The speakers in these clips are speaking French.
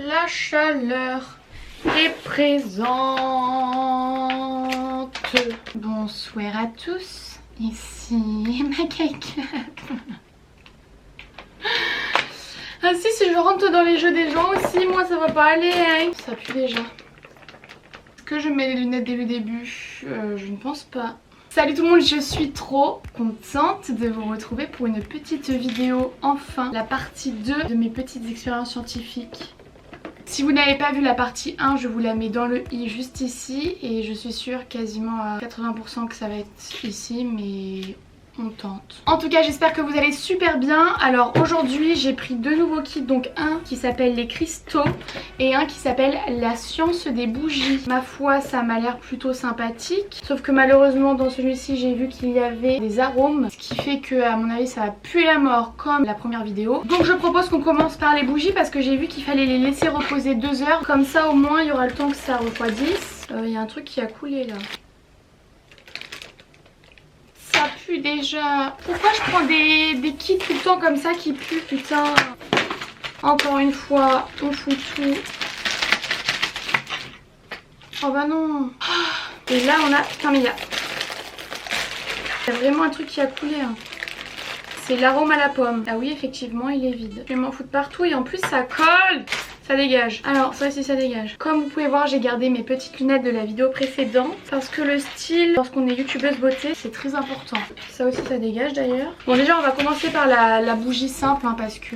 La chaleur est présente. Bonsoir à tous, ici ma cake. Ah si je rentre dans les jeux des gens aussi, moi ça va pas aller hein. Ça pue déjà. Est-ce que je mets les lunettes dès le début? Je ne pense pas. Salut tout le monde, je suis trop contente de vous retrouver pour une petite vidéo, enfin la partie 2 de mes petites expériences scientifiques. Si vous n'avez pas vu la partie 1, je vous la mets dans le i juste ici et je suis sûre quasiment à 80% que ça va être ici, mais on tente. En tout cas, j'espère que vous allez super bien. Alors aujourd'hui, j'ai pris deux nouveaux kits, donc un qui s'appelle les cristaux et un qui s'appelle la science des bougies. Ma foi, ça m'a l'air plutôt sympathique, sauf que malheureusement dans celui-ci, j'ai vu qu'il y avait des arômes, ce qui fait que à mon avis, ça va puer la mort comme la première vidéo. Donc je propose qu'on commence par les bougies parce que j'ai vu qu'il fallait les laisser reposer 2 heures, comme ça au moins il y aura le temps que ça refroidisse. Il y a un truc qui a coulé là. Ça pue déjà. Pourquoi je prends des kits tout le temps comme ça qui puent, putain. Encore une fois, on fout tout. Oh bah non. Et là on a... Putain mais il y a vraiment un truc qui a coulé hein. C'est l'arôme à la pomme. Ah oui effectivement il est vide. Je vais m'en foutre partout et en plus ça colle. Ça dégage. Alors ça aussi ça dégage. Comme vous pouvez voir, j'ai gardé mes petites lunettes de la vidéo précédente parce que le style lorsqu'on est youtubeuse beauté c'est très important. Ça aussi ça dégage d'ailleurs. Bon déjà on va commencer par la bougie simple hein, parce que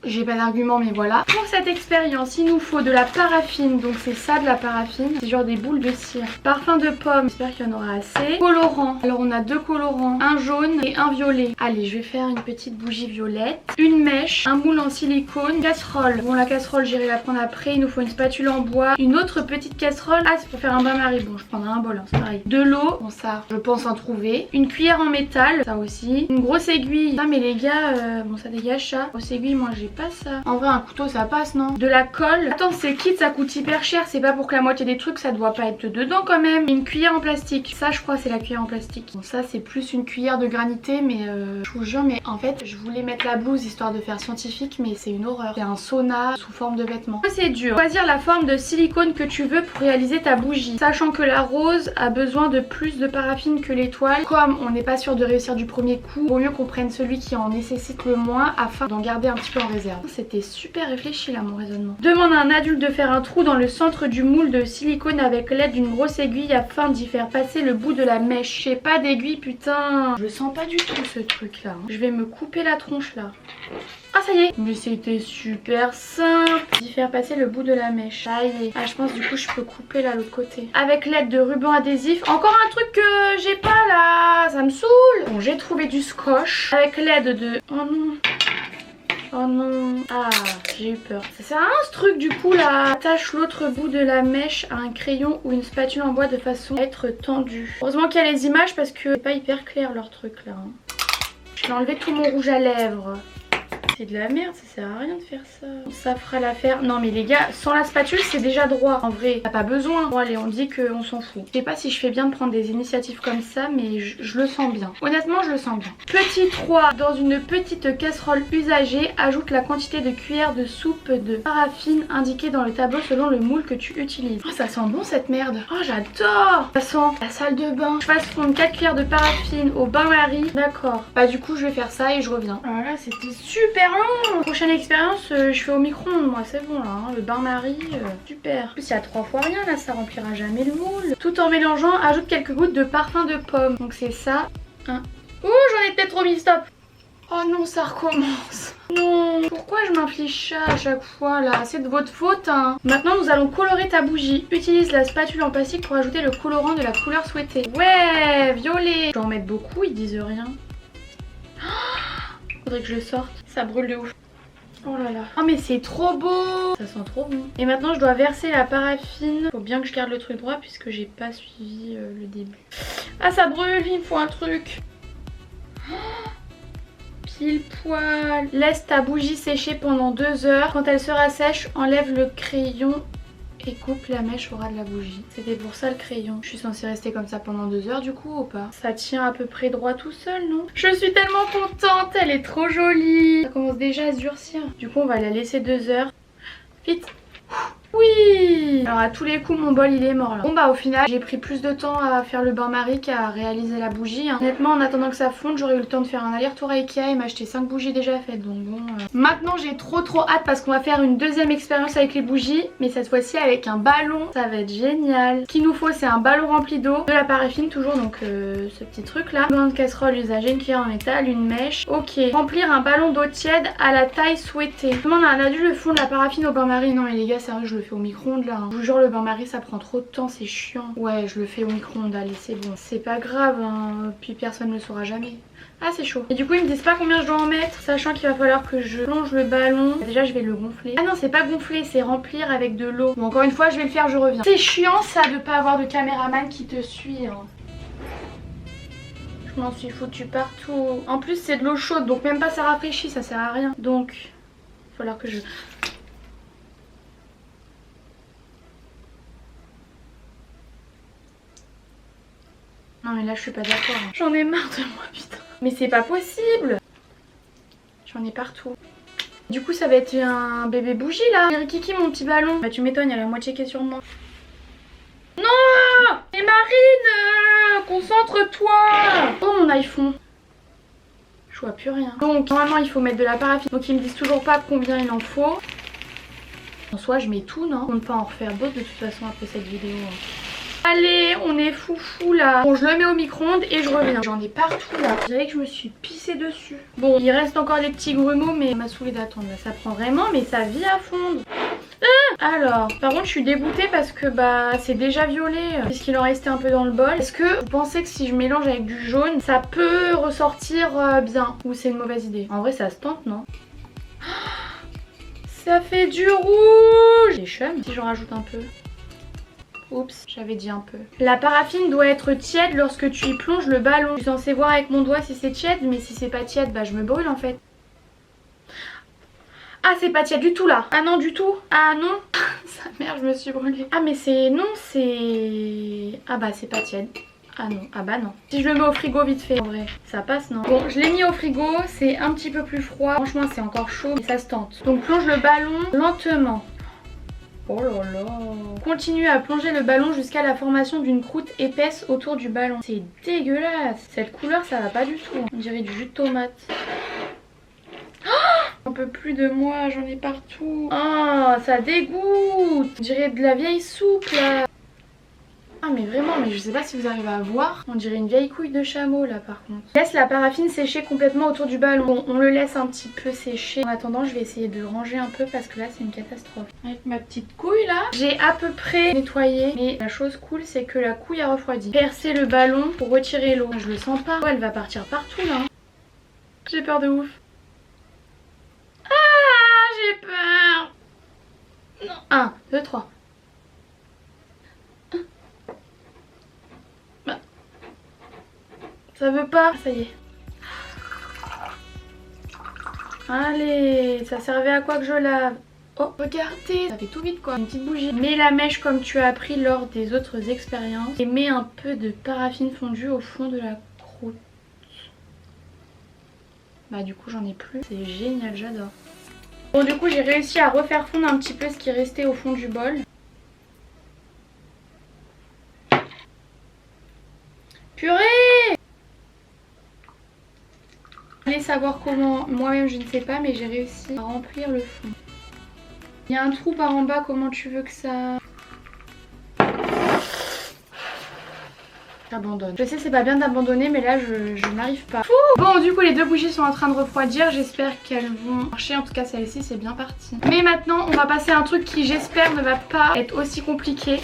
j'ai pas d'argument mais voilà. Pour cette expérience il nous faut de la paraffine, donc c'est ça de la paraffine, c'est genre des boules de cire. Parfum de pomme, j'espère qu'il y en aura assez. Colorant, alors on a 2 colorants, un jaune et un violet. Allez je vais faire une petite bougie violette. Une mèche, un moule en silicone, casserole. Bon la casserole j'irai la prendre après, il nous faut une spatule en bois, une autre petite casserole. Ah c'est pour faire un bain-marie, bon je prendrai un bol hein, c'est pareil. De l'eau, bon ça je pense en trouver. Une cuillère en métal, ça aussi. Une grosse aiguille, ah mais les gars, bon ça dégage ça. Grosse aiguille moi j'ai pas ça. En vrai un couteau ça passe non? De la colle. Attends ces kits ça coûte hyper cher, c'est pas pour que la moitié des trucs ça doit pas être dedans quand même. Une cuillère en plastique, ça je crois c'est la cuillère en plastique. Bon ça c'est plus une cuillère de granité mais je vous jure mais en fait je voulais mettre la blouse histoire de faire scientifique mais c'est une horreur. C'est un sauna sous forme de vêtements. C'est dur. Choisir la forme de silicone que tu veux pour réaliser ta bougie. Sachant que la rose a besoin de plus de paraffine que l'étoile. Comme on n'est pas sûr de réussir du premier coup, vaut mieux qu'on prenne celui qui en nécessite le moins afin d'en garder un petit peu en réserve. C'était super réfléchi là mon raisonnement. Demande à un adulte de faire un trou dans le centre du moule de silicone avec l'aide d'une grosse aiguille afin d'y faire passer le bout de la mèche. J'ai pas d'aiguille putain. Je sens pas du tout ce truc là. Je vais me couper la tronche là. Ah ça y est. Mais c'était super simple. D'y faire passer le bout de la mèche. Ça y est. Ah je pense du coup je peux couper là l'autre côté. Avec l'aide de ruban adhésif. Encore un truc que j'ai pas là. Ça me saoule. Bon j'ai trouvé du scotch. Avec l'aide de... Oh non. Oh non. Ah j'ai eu peur. Ça sert à rien ce truc du coup là. Attache l'autre bout de la mèche à un crayon ou une spatule en bois de façon à être tendue. Heureusement qu'il y a les images parce que c'est pas hyper clair leur truc là. Je vais enlever tout mon rouge à lèvres. C'est de la merde, ça sert à rien de faire ça. Ça fera l'affaire. Non mais les gars, sans la spatule c'est déjà droit. En vrai, t'as pas besoin. Bon allez, on dit qu'on s'en fout. Je sais pas si je fais bien de prendre des initiatives comme ça, mais je le sens bien. Honnêtement, je le sens bien. Petit 3. Dans une petite casserole usagée, ajoute la quantité de cuillères de soupe de paraffine indiquée dans le tableau selon le moule que tu utilises. Oh, ça sent bon cette merde. Oh, j'adore. Ça sent la salle de bain. Je fasse fondre 4 cuillères de paraffine au bain-marie. D'accord. Bah du coup, je vais faire ça et je reviens. Voilà, c'était super long. Prochaine expérience, je fais au micro-ondes moi, c'est bon là, hein. Le bain-marie, super. En plus il y a 3 fois rien là, ça remplira jamais le moule. Tout en mélangeant, ajoute quelques gouttes de parfum de pomme. Donc c'est ça. Ouh, j'en ai peut-être trop mis, stop. Oh non, ça recommence. Non, pourquoi je m'inflige ça à chaque fois là? C'est de votre faute hein. Maintenant nous allons colorer ta bougie. Utilise la spatule en plastique pour ajouter le colorant de la couleur souhaitée. Ouais, violet. Je vais en mettre beaucoup, ils disent rien. Faudrait que je le sorte, ça brûle de ouf. Oh là là. Oh mais c'est trop beau. Ça sent trop bon. Et maintenant je dois verser la paraffine. Faut bien que je garde le truc droit puisque j'ai pas suivi le début. Ah ça brûle, il me faut un truc. Oh, pile poil. Laisse ta bougie sécher pendant 2 heures. Quand elle sera sèche, enlève le crayon et coupe la mèche au ras de la bougie. C'était pour ça le crayon. Je suis censée rester comme ça pendant 2 heures du coup ou pas? Ça tient à peu près droit tout seul, non? Je suis tellement contente, elle est trop jolie. Ça commence déjà à se durcir. Du coup on va la laisser 2 heures. Vite. Oui. Alors à tous les coups mon bol il est mort là. Bon bah au final j'ai pris plus de temps à faire le bain-marie qu'à réaliser la bougie. Honnêtement en attendant que ça fonde j'aurais eu le temps de faire un aller-retour à Ikea et m'acheter 5 bougies déjà faites. Donc bon Maintenant j'ai trop hâte parce qu'on va faire une deuxième expérience avec les bougies. Mais cette fois-ci avec un ballon. Ça va être génial. Ce qu'il nous faut c'est un ballon rempli d'eau, de la paraffine toujours, donc ce petit truc là, une grande casserole usagée, une cuillère en métal, une mèche. Ok, remplir un ballon d'eau tiède à la taille souhaitée. On a dû le fond de la paraffine au bain-marie. Non mais les gars sérieux je le fais au micro-ondes là. Je vous jure le bain-marie ça prend trop de temps, c'est chiant. Ouais je le fais au micro-ondes, allez c'est bon. C'est pas grave hein, puis personne ne le saura jamais. Ah c'est chaud. Et du coup ils me disent pas combien je dois en mettre, sachant qu'il va falloir que je plonge le ballon. Déjà je vais le gonfler. Ah non c'est pas gonfler, c'est remplir avec de l'eau. Bon encore une fois je vais le faire, je reviens. C'est chiant ça de pas avoir de caméraman qui te suit hein. Je m'en suis foutu partout. En plus c'est de l'eau chaude donc même pas ça rafraîchit, ça sert à rien. Donc il va falloir que je... Non mais là je suis pas d'accord. J'en ai marre de moi putain. Mais c'est pas possible. J'en ai partout. Du coup ça va être un bébé bougie là. Kiki mon petit ballon. Bah tu m'étonnes, il y a la moitié qui est sur moi. Non. Et Marine, concentre-toi. Oh mon iPhone. Je vois plus rien. Donc normalement il faut mettre de la paraffine. Donc ils me disent toujours pas combien il en faut. En soi je mets tout non. On ne peut pas en refaire d'autres de toute façon après cette vidéo. Allez, on est foufou là. Bon, je le mets au micro-ondes et je reviens. J'en ai partout là. Je dirais que je me suis pissée dessus. Bon, il reste encore des petits grumeaux, mais ça m'a saoulée d'attendre. Ça prend vraiment, mais ça vit à fondre. Alors, par contre, je suis dégoûtée parce que bah c'est déjà violet. Puisqu'il en restait un peu dans le bol. Est-ce que vous pensez que si je mélange avec du jaune, ça peut ressortir bien? Ou c'est une mauvaise idée? En vrai, ça se tente, non? Ça fait du rouge. C'est chum si j'en rajoute un peu. Oups, j'avais dit un peu. La paraffine doit être tiède lorsque tu y plonges le ballon. Je suis censée voir avec mon doigt si c'est tiède, mais si c'est pas tiède, bah je me brûle en fait. Ah c'est pas tiède du tout là. Ah non du tout. Ah non. Sa mère je me suis brûlée. Ah mais c'est... Non c'est... Ah bah c'est pas tiède. Ah non, ah bah non. Si je le mets au frigo vite fait en vrai, ça passe non? Bon je l'ai mis au frigo, c'est un petit peu plus froid. Franchement c'est encore chaud mais ça se tente. Donc plonge le ballon lentement. Oh là là. Continue à plonger le ballon jusqu'à la formation d'une croûte épaisse autour du ballon. C'est dégueulasse. Cette couleur ça va pas du tout. On dirait du jus de tomate. J'en peux plus de moi, j'en ai partout. Ah, ça dégoûte. On dirait de la vieille soupe là. Ah mais vraiment, mais je sais pas si vous arrivez à voir. On dirait une vieille couille de chameau là par contre. Laisse la paraffine sécher complètement autour du ballon. Bon, on le laisse un petit peu sécher. En attendant, je vais essayer de ranger un peu parce que là c'est une catastrophe. Avec ma petite couille là, j'ai à peu près nettoyé. Mais la chose cool c'est que la couille a refroidi. Percer le ballon pour retirer l'eau. Je le sens pas. Oh, elle va partir partout là. J'ai peur de ouf. Ah, j'ai peur. Non. 1, 2, 3. Ça veut pas. Ça y est. Allez, ça servait à quoi que je lave? Oh, regardez, ça fait tout vite quoi. Une petite bougie. Mets la mèche comme tu as appris lors des autres expériences. Et mets un peu de paraffine fondue au fond de la croûte. Bah du coup j'en ai plus. C'est génial, j'adore. Bon du coup j'ai réussi à refaire fondre un petit peu ce qui restait au fond du bol. Purée! Allez savoir comment, moi-même je ne sais pas mais j'ai réussi à remplir le fond. Il y a un trou par en bas, comment tu veux que ça... J'abandonne. Je sais c'est pas bien d'abandonner mais là je n'arrive pas. Bon du coup les deux bougies sont en train de refroidir, j'espère qu'elles vont marcher, en tout cas celle-ci c'est bien parti. Mais maintenant on va passer à un truc qui j'espère ne va pas être aussi compliqué.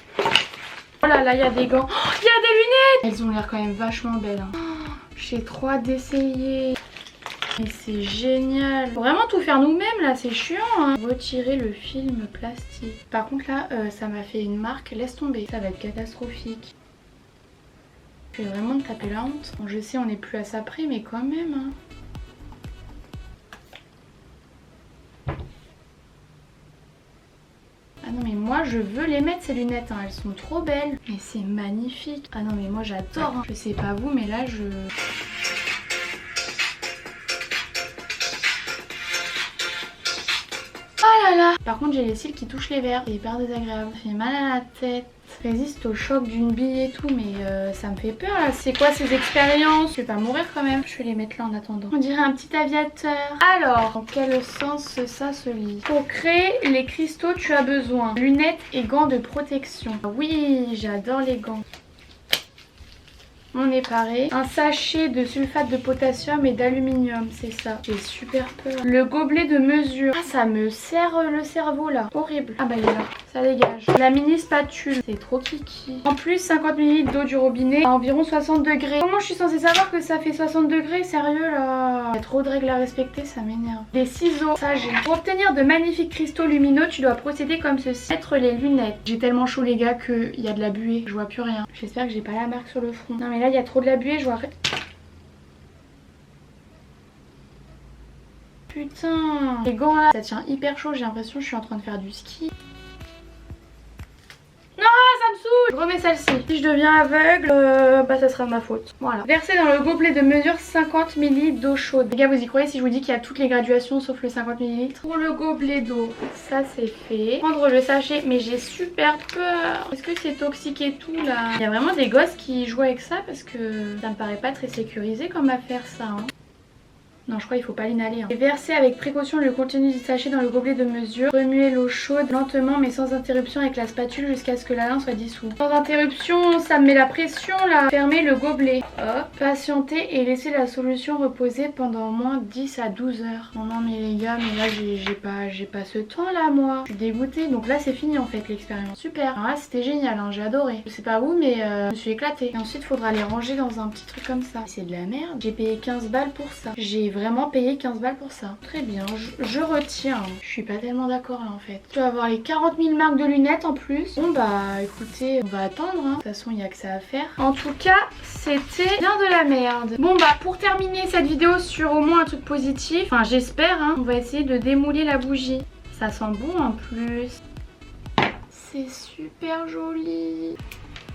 Oh là là il y a des gants, oh, il y a des lunettes. Elles ont l'air quand même vachement belles hein. Oh, j'ai trop hâte d'essayer. Mais c'est génial. Faut vraiment tout faire nous-mêmes là, c'est chiant hein. Retirer le film plastique. Par contre là ça m'a fait une marque, laisse tomber. Ça va être catastrophique. Je vais vraiment te taper la honte. Bon, je sais on n'est plus à ça près mais quand même hein. Ah non mais moi je veux les mettre ces lunettes, hein. Elles sont trop belles. Mais c'est magnifique. Ah non mais moi j'adore, hein. Je sais pas vous mais là je... Oh là là. Par contre j'ai les cils qui touchent les verres, c'est hyper désagréable. Ça fait mal à la tête. Résiste au choc d'une bille et tout, mais ça me fait peur là. C'est quoi ces expériences? Je vais pas mourir quand même. Je vais les mettre là en attendant. On dirait un petit aviateur. Alors, dans quel sens ça se lit? Pour créer les cristaux, tu as besoin de lunettes et gants de protection. Oui, j'adore les gants. On est paré. Un sachet de sulfate de potassium et d'aluminium, c'est ça. J'ai super peur. Le gobelet de mesure. Ah, ça me serre le cerveau là. Horrible. Ah bah il est là. Ça dégage. La mini spatule. C'est trop kiki. En plus, 50 ml d'eau du robinet à environ 60 degrés. Comment je suis censée savoir que ça fait 60 degrés? Sérieux là? Il y a trop de règles à respecter, ça m'énerve. Des ciseaux. Ça j'ai. Pour obtenir de magnifiques cristaux lumineux, tu dois procéder comme ceci. Mettre les lunettes. J'ai tellement chaud les gars qu'il y a de la buée. Je vois plus rien. J'espère que j'ai pas la marque sur le front. Non mais là il y a trop de la buée, je vois rien. Putain, les gants là, ça tient hyper chaud, j'ai l'impression que je suis en train de faire du ski. Non, ça me saoule. Je remets celle-ci. Si je deviens aveugle, bah ça sera de ma faute. Voilà. Verser dans le gobelet de mesure 50 ml d'eau chaude. Les gars, vous y croyez si je vous dis qu'il y a toutes les graduations sauf le 50 ml? Pour le gobelet d'eau, ça c'est fait. Prendre le sachet, mais j'ai super peur. Est-ce que c'est toxique et tout là? Il y a vraiment des gosses qui jouent avec ça parce que ça me paraît pas très sécurisé comme affaire ça. Hein. Non, je crois qu'il faut pas l'inhaler. Hein. Et verser avec précaution le contenu du sachet dans le gobelet de mesure. Remuer l'eau chaude lentement mais sans interruption avec la spatule jusqu'à ce que la lin soit dissoute. Sans interruption, ça me met la pression là. Fermer le gobelet. Hop. Patienter et laisser la solution reposer pendant au moins 10 à 12 heures. Non, non, mais les gars, mais là j'ai pas ce temps là moi. Je suis dégoûtée. Donc là c'est fini en fait l'expérience. Super. Alors là c'était génial, hein. J'ai adoré. Je sais pas où mais je me suis éclatée. Et ensuite il faudra les ranger dans un petit truc comme ça. C'est de la merde. J'ai payé 15 balles pour ça. J'ai vraiment payé 15 balles pour ça. Très bien, je retiens. Je suis pas tellement d'accord là en fait. Tu vas avoir les 40 000 marques de lunettes en plus. Bon bah écoutez, on va attendre. Hein. De toute façon il n'y a que ça à faire. En tout cas, c'était bien de la merde. Bon bah pour terminer cette vidéo sur au moins un truc positif, enfin j'espère, hein, on va essayer de démouler la bougie. Ça sent bon en plus. C'est super joli.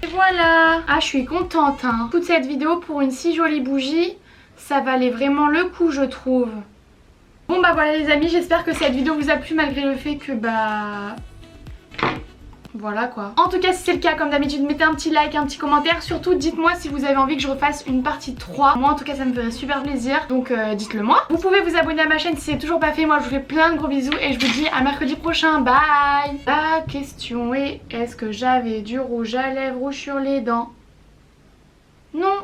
Et voilà. Ah je suis contente. Hein. Toute cette vidéo pour une si jolie bougie. Ça valait vraiment le coup je trouve. Bon bah voilà les amis, j'espère que cette vidéo vous a plu malgré le fait que bah... Voilà quoi. En tout cas si c'est le cas, comme d'habitude, mettez un petit like, un petit commentaire. Surtout dites-moi si vous avez envie que je refasse une partie 3. Moi en tout cas ça me ferait super plaisir. Donc dites-le moi. Vous pouvez vous abonner à ma chaîne si c'est toujours pas fait. Moi je vous fais plein de gros bisous et je vous dis à mercredi prochain. Bye. La question est, est-ce que j'avais du rouge à lèvres ou sur les dents? Non.